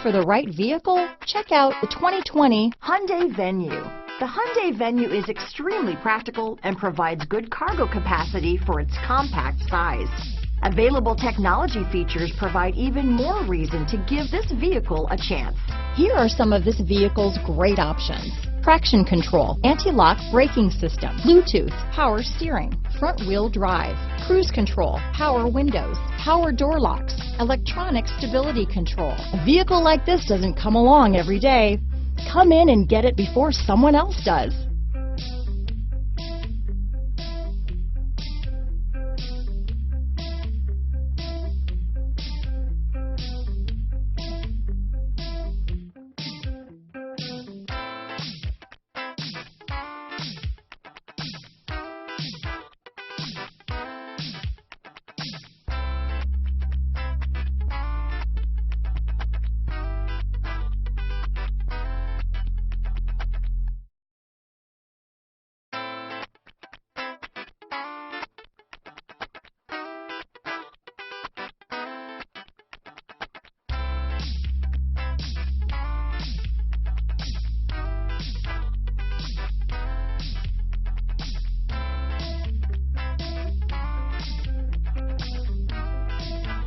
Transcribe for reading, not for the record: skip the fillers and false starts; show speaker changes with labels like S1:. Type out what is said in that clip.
S1: for the right vehicle? Check out the 2020
S2: Hyundai Venue. The Hyundai Venue is extremely practical and provides good cargo capacity for its compact size. Available technology features provide even more reason to give this vehicle a chance.
S1: Here are some of this vehicle's great options: traction control, anti-lock braking system, Bluetooth, power steering, front wheel drive, cruise control, power windows, power door locks, electronic stability control. A vehicle like this doesn't come along every day. Come in and get it before someone else does.